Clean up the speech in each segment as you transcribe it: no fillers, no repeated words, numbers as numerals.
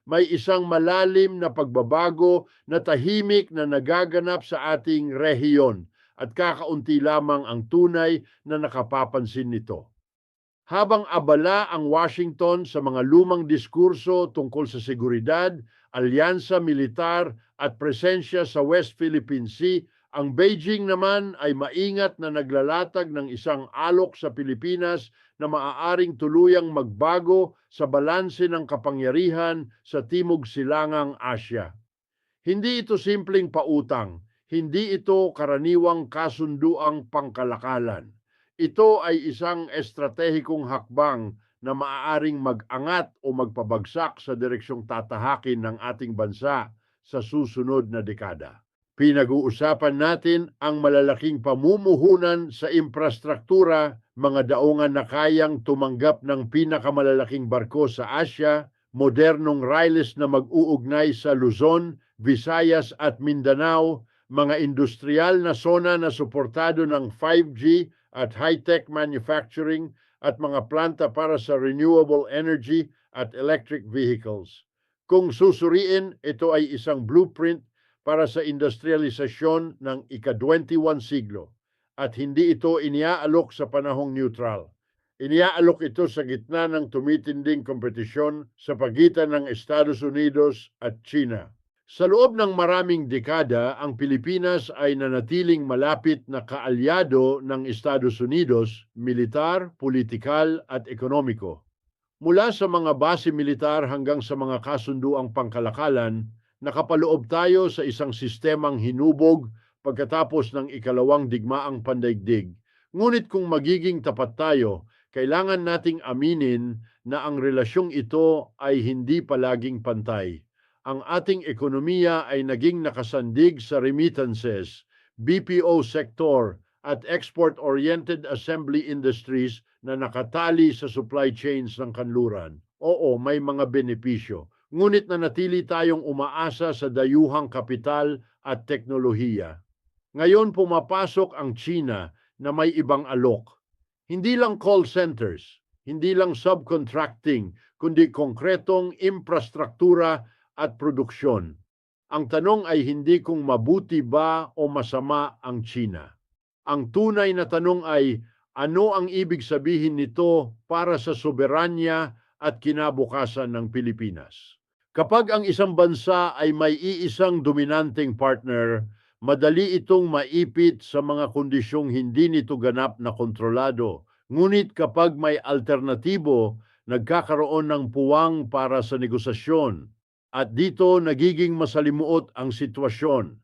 May isang malalim na pagbabago na tahimik na nagaganap sa ating rehiyon at kakaunti lamang ang tunay na nakapapansin nito. Habang abala ang Washington sa mga lumang diskurso tungkol sa seguridad, alyansa militar at presensya sa West Philippine Sea, ang Beijing naman ay maingat na naglalatag ng isang alok sa Pilipinas na maaaring tuluyang magbago sa balanse ng kapangyarihan sa Timog Silangang Asya. Hindi ito simpleng pautang, hindi ito karaniwang kasunduang pangkalakalan. Ito ay isang estratehikong hakbang na maaaring mag-angat o magpabagsak sa direksyong tatahakin ng ating bansa sa susunod na dekada. Pinag-uusapan natin ang malalaking pamumuhunan sa infrastruktura, mga daungan na kayang tumanggap ng pinakamalalaking barko sa Asya, modernong riles na mag-uugnay sa Luzon, Visayas at Mindanao, mga industrial na zona na suportado ng 5G at high-tech manufacturing at mga planta para sa renewable energy at electric vehicles. Kung susuriin, ito ay isang blueprint para sa industrialisasyon ng ika-21 siglo at hindi ito iniaalok sa panahong neutral. Iniaalok ito sa gitna ng tumitinding kompetisyon sa pagitan ng Estados Unidos at China. Sa loob ng maraming dekada, ang Pilipinas ay nanatiling malapit na kaalyado ng Estados Unidos, militar, politikal at ekonomiko. Mula sa mga base militar hanggang sa mga kasunduang pangkalakalan, nakapaloob tayo sa isang sistemang hinubog pagkatapos ng ikalawang digmaang pandaigdig. Ngunit kung magiging tapat tayo, kailangan nating aminin na ang relasyong ito ay hindi palaging pantay. Ang ating ekonomiya ay naging nakasandig sa remittances, BPO sector at export-oriented assembly industries na nakatali sa supply chains ng kanluran. Oo, may mga benepisyo. Ngunit nanatili tayong umaasa sa dayuhang kapital at teknolohiya. Ngayon pumapasok ang China na may ibang alok. Hindi lang call centers, hindi lang subcontracting, kundi konkretong infrastruktura at produksyon. Ang tanong ay hindi kung mabuti ba o masama ang China. Ang tunay na tanong ay ano ang ibig sabihin nito para sa soberanya at kinabukasan ng Pilipinas. Kapag ang isang bansa ay may iisang dominanteng partner, madali itong maipit sa mga kondisyong hindi nito ganap na kontrolado. Ngunit kapag may alternatibo, nagkakaroon ng puwang para sa negosasyon. At dito nagiging masalimuot ang sitwasyon.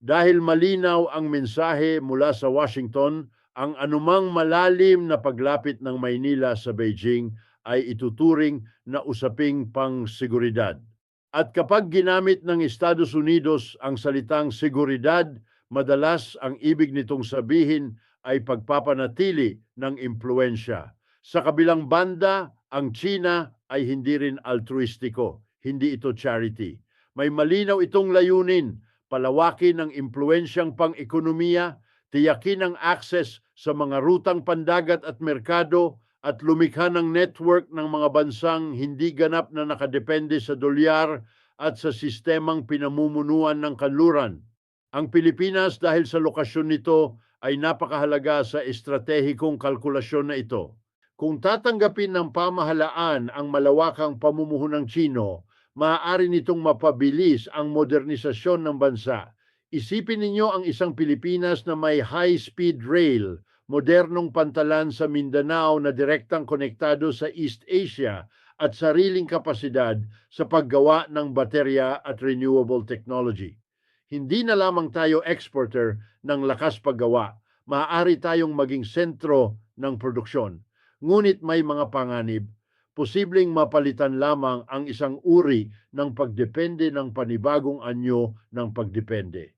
Dahil malinaw ang mensahe mula sa Washington, ang anumang malalim na paglapit ng Maynila sa Beijing ay ituturing na usaping pang-seguridad. At kapag ginamit ng Estados Unidos ang salitang seguridad, madalas ang ibig nitong sabihin ay pagpapanatili ng impluensya. Sa kabilang banda, ang China ay hindi rin altruistiko. Hindi ito charity. May malinaw itong layunin, palawakin ang impluensyang pang-ekonomiya, tiyakin ang access sa mga rutang pandagat at merkado, at lumikha ng network ng mga bansang hindi ganap na nakadepende sa dolyar at sa sistemang pinamumunuan ng kanluran. Ang Pilipinas dahil sa lokasyon nito ay napakahalaga sa estratehikong kalkulasyon na ito. Kung tatanggapin ng pamahalaan ang malawakang pamumuho ng Chino, maaari nitong mapabilis ang modernisasyon ng bansa. Isipin ninyo ang isang Pilipinas na may high-speed rail, modernong pantalan sa Mindanao na direktang konektado sa East Asia at sariling kapasidad sa paggawa ng baterya at renewable technology. Hindi na lamang tayo exporter ng lakas paggawa, maaari tayong maging sentro ng produksyon. Ngunit may mga panganib. Posibleng mapalitan lamang ang isang uri ng pagdepende ng panibagong anyo ng pagdepende.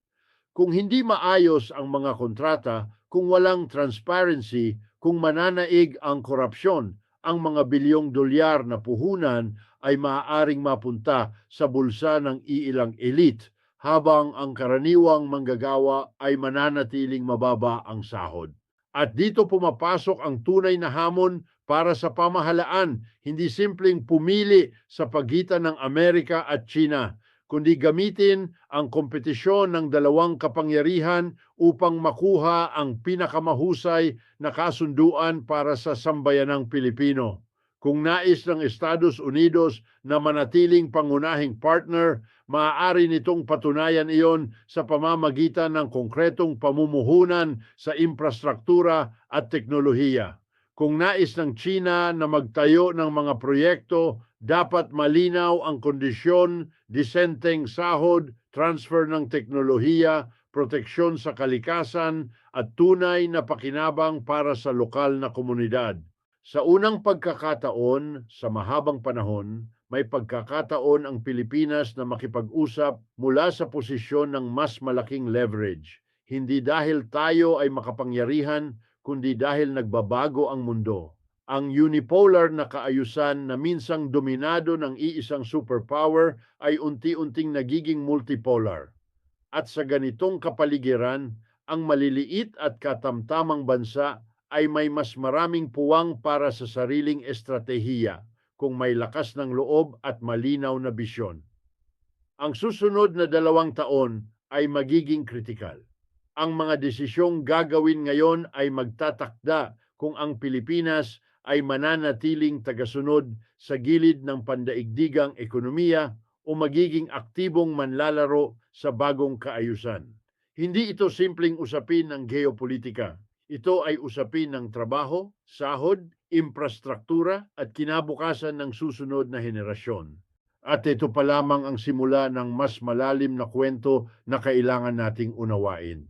Kung hindi maayos ang mga kontrata, kung walang transparency, kung mananaig ang korupsyon, ang mga bilyong dolyar na puhunan ay maaaring mapunta sa bulsa ng iilang elite, habang ang karaniwang manggagawa ay mananatiling mababa ang sahod. At dito pumapasok ang tunay na hamon para sa pamahalaan, hindi simpleng pumili sa pagitan ng Amerika at China, kundi gamitin ang kompetisyon ng dalawang kapangyarihan upang makuha ang pinakamahusay na kasunduan para sa sambayanang Pilipino. Kung nais ng Estados Unidos na manatiling pangunahing partner, maaari nitong patunayan iyon sa pamamagitan ng konkretong pamumuhunan sa infrastruktura at teknolohiya. Kung nais ng China na magtayo ng mga proyekto, dapat malinaw ang kondisyon, disenteng sahod, transfer ng teknolohiya, proteksyon sa kalikasan at tunay na pakinabang para sa lokal na komunidad. Sa unang pagkakataon sa mahabang panahon, may pagkakataon ang Pilipinas na makipag-usap mula sa posisyon ng mas malaking leverage. Hindi dahil tayo ay makapangyarihan, kundi dahil nagbabago ang mundo. Ang unipolar na kaayusan na minsang dominado ng iisang superpower ay unti-unting nagiging multipolar. At sa ganitong kapaligiran, ang maliliit at katamtamang bansa ay may mas maraming puwang para sa sariling estratehiya kung may lakas ng loob at malinaw na bisyon. Ang susunod na 2 taon ay magiging kritikal. Ang mga desisyong gagawin ngayon ay magtatakda kung ang Pilipinas ay mananatiling tagasunod sa gilid ng pandaigdigang ekonomiya o magiging aktibong manlalaro sa bagong kaayusan. Hindi ito simpleng usapin ng geopolitika. Ito ay usapin ng trabaho, sahod, infrastruktura at kinabukasan ng susunod na henerasyon. At ito pa lamang ang simula ng mas malalim na kwento na kailangan nating unawain.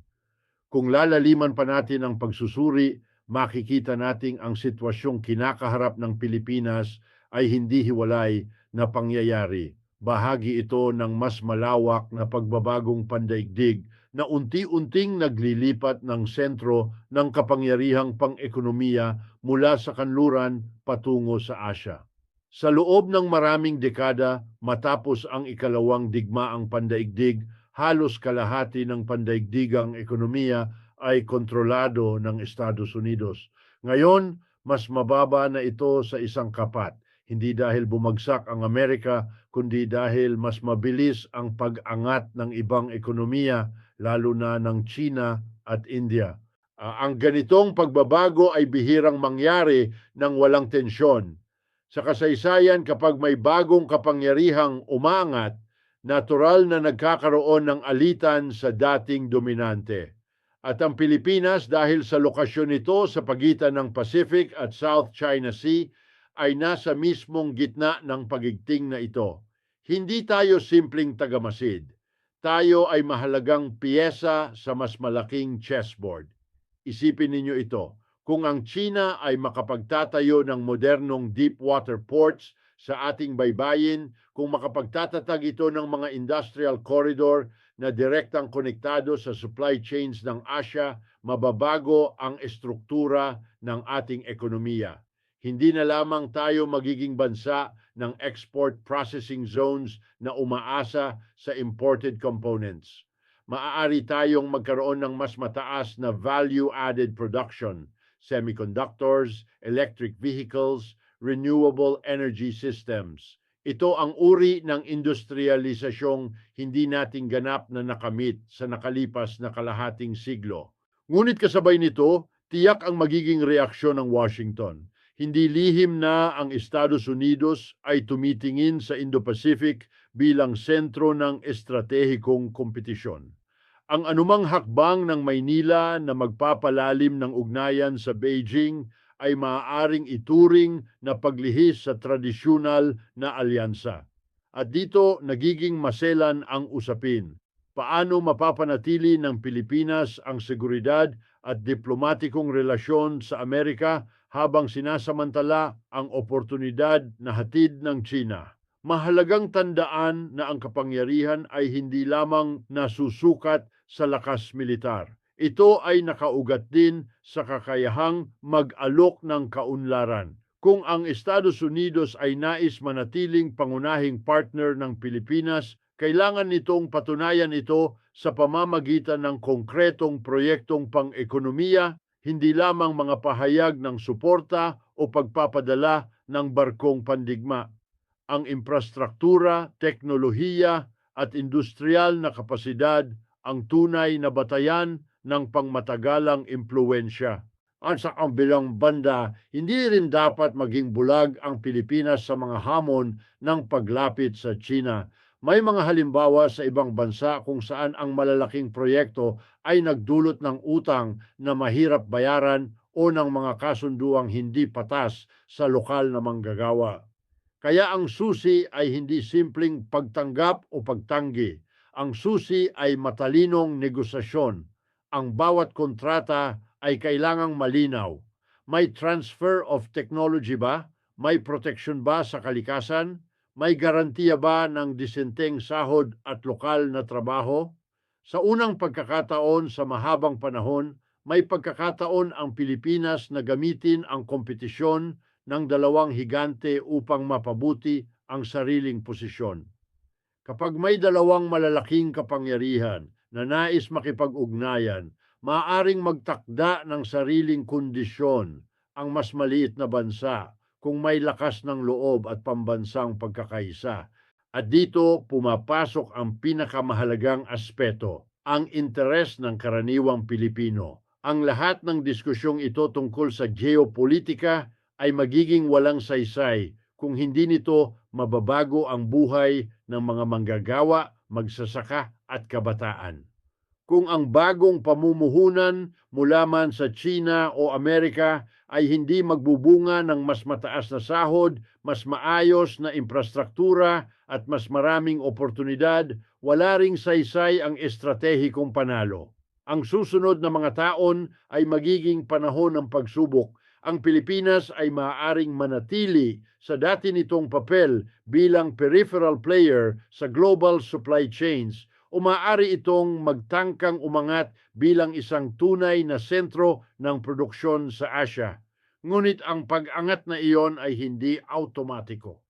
Kung lalaliman pa natin ang pagsusuri, makikita nating ang sitwasyong kinakaharap ng Pilipinas ay hindi hiwalay na pangyayari. Bahagi ito ng mas malawak na pagbabagong pandaigdig na unti-unting naglilipat ng sentro ng kapangyarihang pang-ekonomiya mula sa kanluran patungo sa Asya. Sa loob ng maraming dekada matapos ang ikalawang digmaang pandaigdig, halos kalahati ng pandaigdigang ekonomiya ay kontrolado ng Estados Unidos. Ngayon, mas mababa na ito sa isang kapat. Hindi dahil bumagsak ang Amerika, kundi dahil mas mabilis ang pag-angat ng ibang ekonomiya, lalo na ng China at India. Ang ganitong pagbabago ay bihirang mangyari nang walang tensyon. Sa kasaysayan, kapag may bagong kapangyarihang umangat, natural na nagkakaroon ng alitan sa dating dominante. At ang Pilipinas, dahil sa lokasyon nito sa pagitan ng Pacific at South China Sea, ay nasa mismong gitna ng pagigting na ito. Hindi tayo simpleng tagamasid. Tayo ay mahalagang piyesa sa mas malaking chessboard. Isipin ninyo ito, kung ang China ay makapagtatayo ng modernong deep water ports sa ating baybayin, kung makapagtatatag ito ng mga industrial corridor na direktang konektado sa supply chains ng Asia, mababago ang estruktura ng ating ekonomiya. Hindi na lamang tayo magiging bansa ng export processing zones na umaasa sa imported components. Maaari tayong magkaroon ng mas mataas na value-added production, semiconductors, electric vehicles, renewable energy systems. Ito ang uri ng industrialisasyong hindi nating ganap na nakamit sa nakalipas na kalahating siglo. Ngunit kasabay nito, tiyak ang magiging reaksyon ng Washington. Hindi lihim na ang Estados Unidos ay tumitingin sa Indo-Pacific bilang sentro ng estratehikong kompetisyon. Ang anumang hakbang ng Maynila na magpapalalim ng ugnayan sa Beijing ay maaaring ituring na paglihis sa tradisyonal na alyansa. At dito nagiging maselan ang usapin. Paano mapapanatili ng Pilipinas ang seguridad at diplomatikong relasyon sa Amerika habang sinasamantala ang oportunidad na hatid ng China? Mahalagang tandaan na ang kapangyarihan ay hindi lamang nasusukat sa lakas militar. Ito ay nakaugat din sa kakayahang mag-alok ng kaunlaran. Kung ang Estados Unidos ay nais manatiling pangunahing partner ng Pilipinas, kailangan nitong patunayan ito sa pamamagitan ng konkretong proyektong pang-ekonomiya, hindi lamang mga pahayag ng suporta o pagpapadala ng barkong pandigma. Ang infrastruktura, teknolohiya at industrial na kapasidad ang tunay na batayan ng pangmatagalang impluensya. At sa kabilang banda, hindi rin dapat maging bulag ang Pilipinas sa mga hamon ng paglapit sa China. May mga halimbawa sa ibang bansa kung saan ang malalaking proyekto ay nagdulot ng utang na mahirap bayaran o ng mga kasunduang hindi patas sa lokal na manggagawa. Kaya ang susi ay hindi simpleng pagtanggap o pagtanggi. Ang susi ay matalinong negosasyon. Ang bawat kontrata ay kailangang malinaw. May transfer of technology ba? May protection ba sa kalikasan? May garantiya ba ng disenteng sahod at lokal na trabaho? Sa unang pagkakataon sa mahabang panahon, may pagkakataon ang Pilipinas na gamitin ang kompetisyon ng dalawang higante upang mapabuti ang sariling posisyon. Kapag may dalawang malalaking kapangyarihan na nais makipag-ugnayan, maaaring magtakda ng sariling kondisyon ang mas maliit na bansa kung may lakas ng loob at pambansang pagkakaisa. At dito pumapasok ang pinakamahalagang aspeto, ang interes ng karaniwang Pilipino. Ang lahat ng diskusyong ito tungkol sa geopolitika ay magiging walang saysay kung hindi nito mababago ang buhay ng mga manggagawa, magsasaka at kabataan. Kung ang bagong pamumuhunan mula man sa China o Amerika ay hindi magbubunga ng mas mataas na sahod, mas maayos na infrastruktura at mas maraming oportunidad, wala ring saysay ang estratehikong panalo. Ang susunod na mga taon ay magiging panahon ng pagsubok. Ang Pilipinas ay maaaring manatili sa dati nitong papel bilang peripheral player sa global supply chains o maaari itong magtangkang umangat bilang isang tunay na sentro ng produksyon sa Asia. Ngunit ang pag-angat na iyon ay hindi automatiko.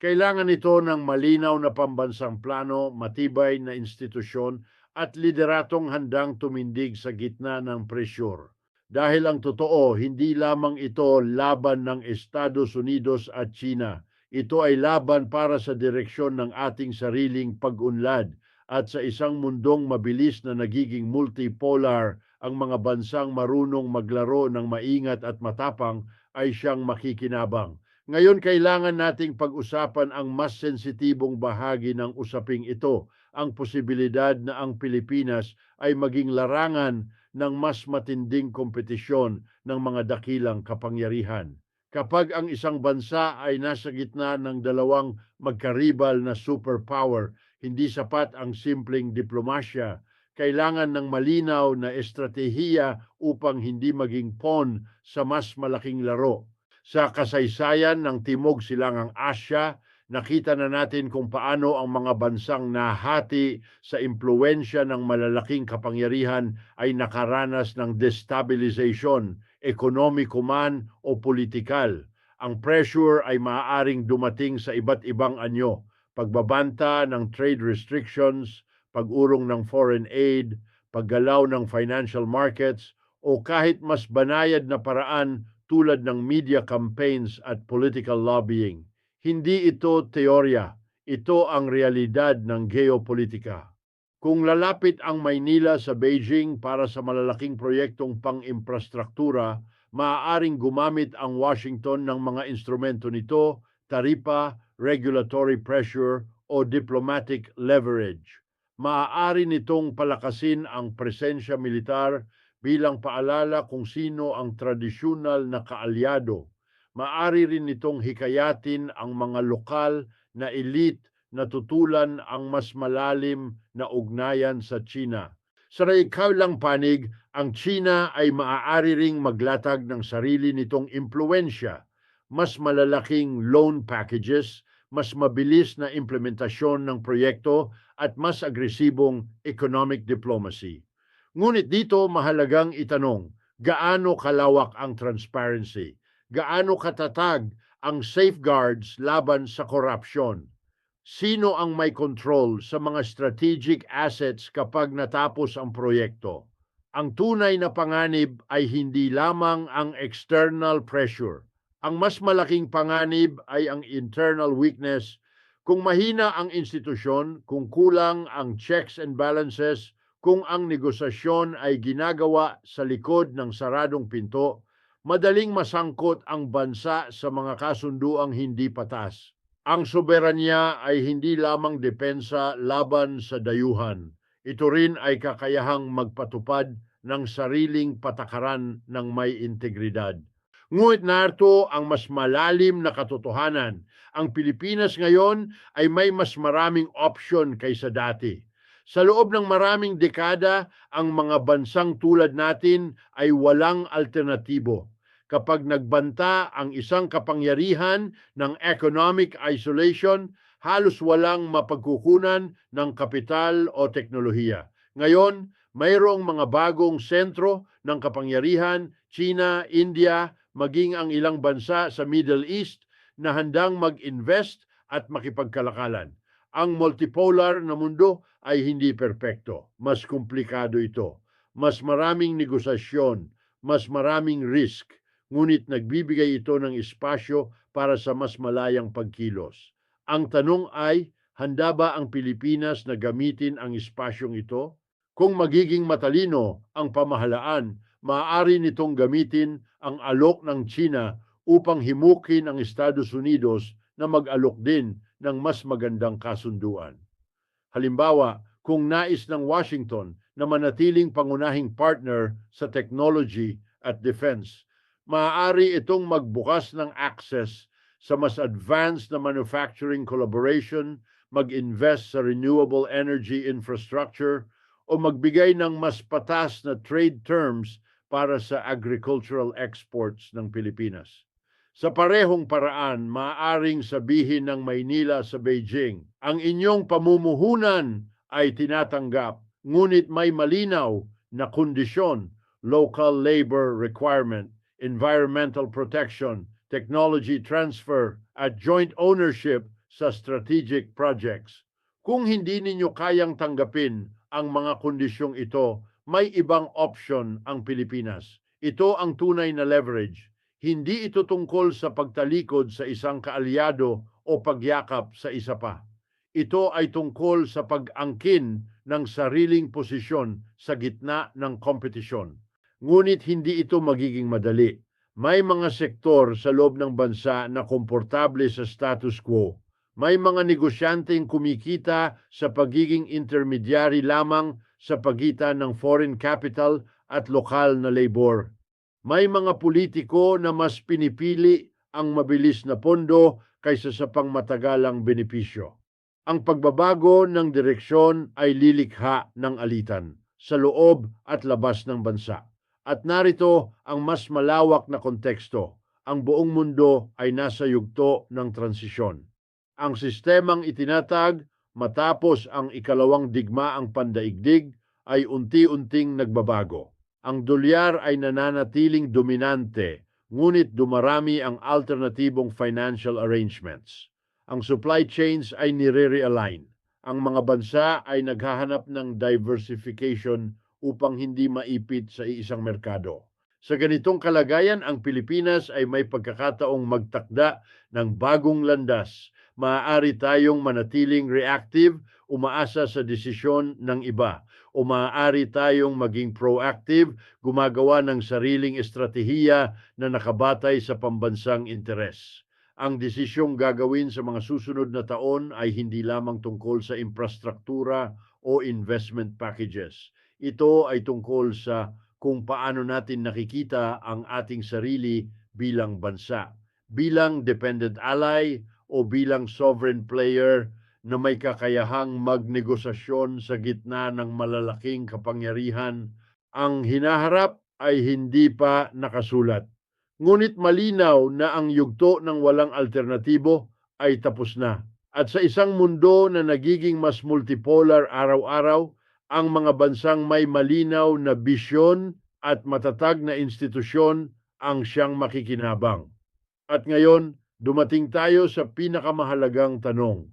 Kailangan ito ng malinaw na pambansang plano, matibay na institusyon at lideratong handang tumindig sa gitna ng presyur. Dahil ang totoo, hindi lamang ito laban ng Estados Unidos at China. Ito ay laban para sa direksyon ng ating sariling pag-unlad at sa isang mundong mabilis na nagiging multipolar, ang mga bansang marunong maglaro ng maingat at matapang ay siyang makikinabang. Ngayon kailangan nating pag-usapan ang mas sensitibong bahagi ng usaping ito, ang posibilidad na ang Pilipinas ay maging larangan ng mas matinding kompetisyon ng mga dakilang kapangyarihan. Kapag ang isang bansa ay nasa gitna ng dalawang magkaribal na superpower, hindi sapat ang simpleng diplomasya. Kailangan ng malinaw na estratehiya upang hindi maging pawn sa mas malaking laro. Sa kasaysayan ng Timog Silangang Asya, nakita na natin kung paano ang mga bansang nahati sa impluensya ng malalaking kapangyarihan ay nakaranas ng destabilization, ekonomiko man o politikal. Ang pressure ay maaaring dumating sa iba't ibang anyo, pagbabanta ng trade restrictions, pag-urong ng foreign aid, paggalaw ng financial markets, o kahit mas banayad na paraan tulad ng media campaigns at political lobbying. Hindi ito teorya, ito ang realidad ng geopolitika. Kung lalapit ang Maynila sa Beijing para sa malalaking proyektong pang-infrastruktura, maaaring gumamit ang Washington ng mga instrumento nito, taripa, regulatory pressure o diplomatic leverage. Maaari nitong palakasin ang presensya militar bilang paalala kung sino ang tradisyonal na kaalyado. Maaari rin nitong hikayatin ang mga lokal na elite na tutulan ang mas malalim na ugnayan sa China. Sa ikaw-lang panig, ang China ay maaari ring maglatag ng sarili nitong impluensya, mas malalaking loan packages, mas mabilis na implementasyon ng proyekto at mas agresibong economic diplomacy. Ngunit dito mahalagang itanong, gaano kalawak ang transparency? Gaano katatag ang safeguards laban sa korupsyon? Sino ang may control sa mga strategic assets kapag natapos ang proyekto? Ang tunay na panganib ay hindi lamang ang external pressure. Ang mas malaking panganib ay ang internal weakness. Kung mahina ang institusyon, kung kulang ang checks and balances, kung ang negosasyon ay ginagawa sa likod ng saradong pinto, madaling masangkot ang bansa sa mga kasunduang hindi patas. Ang soberanya ay hindi lamang depensa laban sa dayuhan. Ito rin ay kakayahang magpatupad ng sariling patakaran ng may integridad. Ngunit narito ang mas malalim na katotohanan. Ang Pilipinas ngayon ay may mas maraming option kaysa dati. Sa loob ng maraming dekada, ang mga bansang tulad natin ay walang alternatibo. Kapag nagbanta ang isang kapangyarihan ng economic isolation, halos walang mapagkukunan ng kapital o teknolohiya. Ngayon, mayroong mga bagong sentro ng kapangyarihan, China, India, maging ang ilang bansa sa Middle East na handang mag-invest at makipagkalakalan. Ang multipolar na mundo ay hindi perpekto. Mas komplikado ito. Mas maraming negosasyon, mas maraming risk, ngunit nagbibigay ito ng espasyo para sa mas malayang pagkilos. Ang tanong ay, handa ba ang Pilipinas na gamitin ang espasyong ito? Kung magiging matalino ang pamahalaan, maaari nitong gamitin ang alok ng China upang himukin ang Estados Unidos na mag-alok din ng mas magandang kasunduan. Halimbawa, kung nais ng Washington na manatiling pangunahing partner sa technology at defense, maaari itong magbukas ng access sa mas advanced na manufacturing collaboration, mag-invest sa renewable energy infrastructure, o magbigay ng mas patas na trade terms para sa agricultural exports ng Pilipinas. Sa parehong paraan, maaaring sabihin ng Maynila sa Beijing, ang inyong pamumuhunan ay tinatanggap, ngunit may malinaw na kondisyon, local labor requirement, environmental protection, technology transfer, at joint ownership sa strategic projects. Kung hindi ninyo kayang tanggapin ang mga kondisyong ito, may ibang option ang Pilipinas. Ito ang tunay na leverage. Hindi ito tungkol sa pagtalikod sa isang kaalyado o pagyakap sa isa pa. Ito ay tungkol sa pag-angkin ng sariling posisyon sa gitna ng kompetisyon. Ngunit hindi ito magiging madali. May mga sektor sa loob ng bansa na komportable sa status quo. May mga negosyanteng kumikita sa pagiging intermediary lamang sa pagitan ng foreign capital at lokal na labor. May mga politiko na mas pinipili ang mabilis na pondo kaysa sa pangmatagalang benepisyo. Ang pagbabago ng direksyon ay lilikha ng alitan sa loob at labas ng bansa. At narito ang mas malawak na konteksto. Ang buong mundo ay nasa yugto ng transisyon. Ang sistemang itinatag matapos ang ikalawang digmaang pandaigdig ay unti-unting nagbabago. Ang dolyar ay nananatiling dominante, ngunit dumarami ang alternatibong financial arrangements. Ang supply chains ay nire-realign. Ang mga bansa ay naghahanap ng diversification upang hindi maipit sa isang merkado. Sa ganitong kalagayan, ang Pilipinas ay may pagkakataong magtakda ng bagong landas. Maaari tayong manatiling reactive, umaasa sa desisyon ng iba, o maaari tayong maging proactive, gumagawa ng sariling estratehiya na nakabatay sa pambansang interes. Ang desisyong gagawin sa mga susunod na taon ay hindi lamang tungkol sa infrastruktura o investment packages. Ito ay tungkol sa kung paano natin nakikita ang ating sarili bilang bansa, bilang dependent ally o bilang sovereign player na may kakayahang magnegosasyon sa gitna ng malalaking kapangyarihan. Ang hinaharap ay hindi pa nakasulat. Ngunit malinaw na ang yugto ng walang alternatibo ay tapos na. At sa isang mundo na nagiging mas multipolar araw-araw, ang mga bansang may malinaw na bisyon at matatag na institusyon ang siyang makikinabang. At ngayon, dumating tayo sa pinakamahalagang tanong.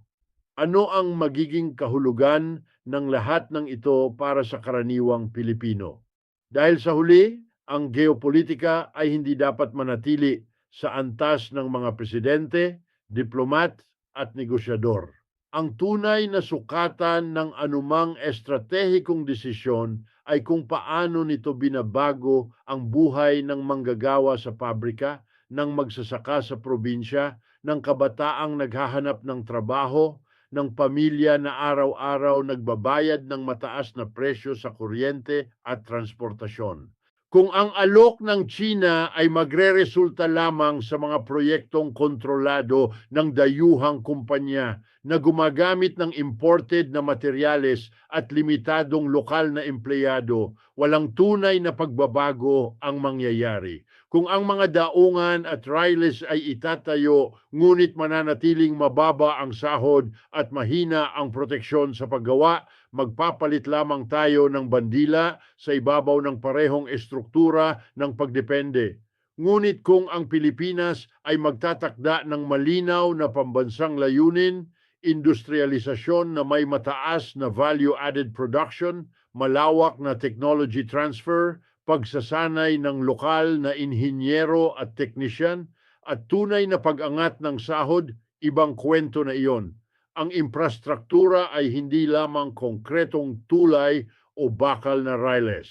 Ano ang magiging kahulugan ng lahat ng ito para sa karaniwang Pilipino? Dahil sa huli, ang geopolitika ay hindi dapat manatili sa antas ng mga presidente, diplomat at negosyador. Ang tunay na sukatan ng anumang estratehikong desisyon ay kung paano nito binabago ang buhay ng manggagawa sa pabrika, ng magsasaka sa probinsya, ng kabataang naghahanap ng trabaho, ng pamilya na araw-araw nagbabayad ng mataas na presyo sa kuryente at transportasyon. Kung ang alok ng China ay magreresulta lamang sa mga proyektong kontrolado ng dayuhang kumpanya na gumagamit ng imported na materyales at limitadong lokal na empleyado, walang tunay na pagbabago ang mangyayari. Kung ang mga daungan at RILES ay itatayo, ngunit mananatiling mababa ang sahod at mahina ang proteksyon sa paggawa, magpapalit lamang tayo ng bandila sa ibabaw ng parehong estruktura ng pagdepende. Ngunit kung ang Pilipinas ay magtatakda ng malinaw na pambansang layunin, industrialisasyon na may mataas na value-added production, malawak na technology transfer, pagsasanay ng lokal na inhinyero at teknisyan, at tunay na pag-angat ng sahod, ibang kwento na iyon. Ang infrastruktura ay hindi lamang konkretong tulay o bakal na riles.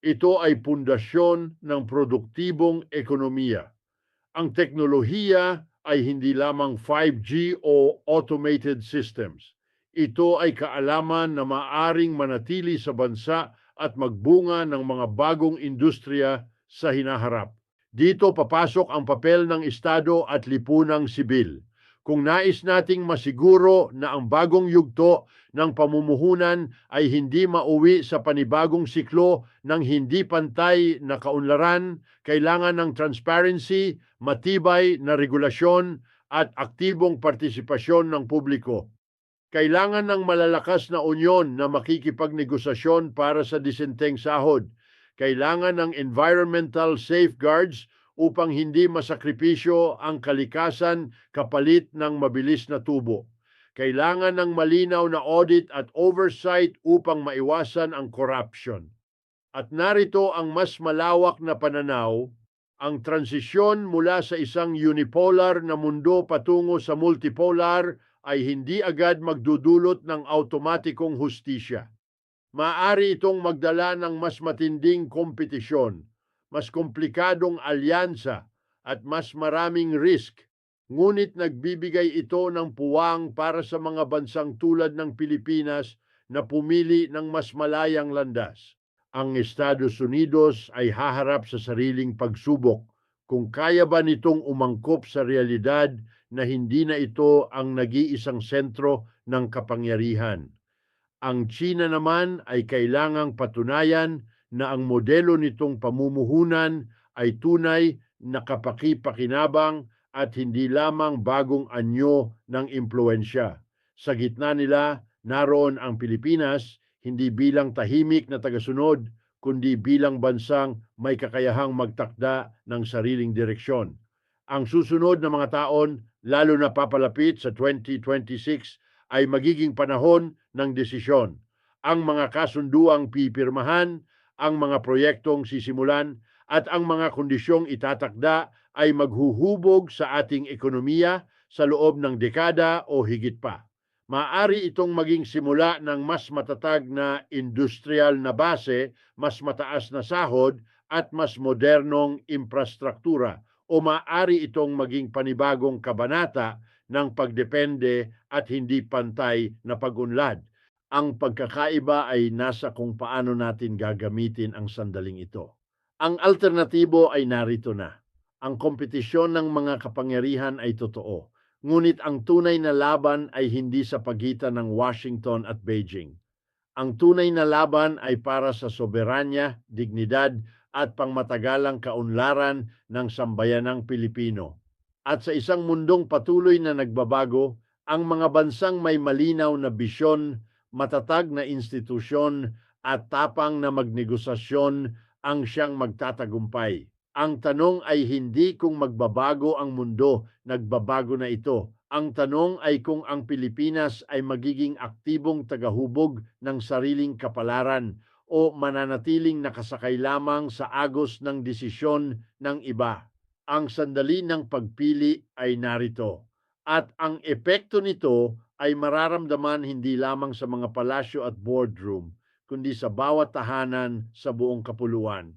Ito ay pundasyon ng produktibong ekonomiya. Ang teknolohiya ay hindi lamang 5G o automated systems. Ito ay kaalaman na maaring manatili sa bansa at magbunga ng mga bagong industriya sa hinaharap. Dito papasok ang papel ng Estado at lipunang sibil. Kung nais nating masiguro na ang bagong yugto ng pamumuhunan ay hindi mauwi sa panibagong siklo ng hindi pantay na kaunlaran, kailangan ng transparency, matibay na regulasyon at aktibong partisipasyon ng publiko. Kailangan ng malalakas na unyon na makikipagnegosasyon para sa disenteng sahod. Kailangan ng environmental safeguards upang hindi masakripisyo ang kalikasan kapalit ng mabilis na tubo. Kailangan ng malinaw na audit at oversight upang maiwasan ang corruption. At narito ang mas malawak na pananaw, ang transisyon mula sa isang unipolar na mundo patungo sa multipolar ay hindi agad magdudulot ng automatikong hustisya. Maaari itong magdala ng mas matinding kompetisyon, mas komplikadong alyansa at mas maraming risk. Ngunit nagbibigay ito ng puwang para sa mga bansang tulad ng Pilipinas na pumili ng mas malayang landas. Ang Estados Unidos ay haharap sa sariling pagsubok kung kaya ba nitong umangkop sa realidad na hindi na ito ang nag-iisang sentro ng kapangyarihan. Ang China naman ay kailangang patunayan na ang modelo nitong pamumuhunan ay tunay na kapaki-pakinabang at hindi lamang bagong anyo ng impluensya. Sa gitna nila, naroon ang Pilipinas, hindi bilang tahimik na tagasunod, kundi bilang bansang may kakayahang magtakda ng sariling direksyon. Ang susunod na mga taon, lalo na papalapit sa 2026, ay magiging panahon ng desisyon. Ang mga kasunduang pipirmahan, ang mga proyektong sisimulan, at ang mga kondisyong itatakda ay maghuhubog sa ating ekonomiya sa loob ng dekada o higit pa. Maaari itong maging simula ng mas matatag na industrial na base, mas mataas na sahod, at mas modernong infrastruktura, o maaari itong maging panibagong kabanata ng pagdepende at hindi pantay na pag-unlad. Ang pagkakaiba ay nasa kung paano natin gagamitin ang sandaling ito. Ang alternatibo ay narito na. Ang kompetisyon ng mga kapangyarihan ay totoo, ngunit ang tunay na laban ay hindi sa pagitan ng Washington at Beijing. Ang tunay na laban ay para sa soberanya, dignidad at pangmatagalang kaunlaran ng sambayanang Pilipino. At sa isang mundong patuloy na nagbabago, ang mga bansang may malinaw na bisyon, matatag na institusyon at tapang na magnegosasyon ang siyang magtatagumpay. Ang tanong ay hindi kung magbabago ang mundo, nagbabago na ito. Ang tanong ay kung ang Pilipinas ay magiging aktibong tagahubog ng sariling kapalaran o mananatiling nakasakay lamang sa agos ng desisyon ng iba. Ang sandali ng pagpili ay narito at ang epekto nito ay mararamdaman hindi lamang sa mga palasyo at boardroom, kundi sa bawat tahanan sa buong kapuluan.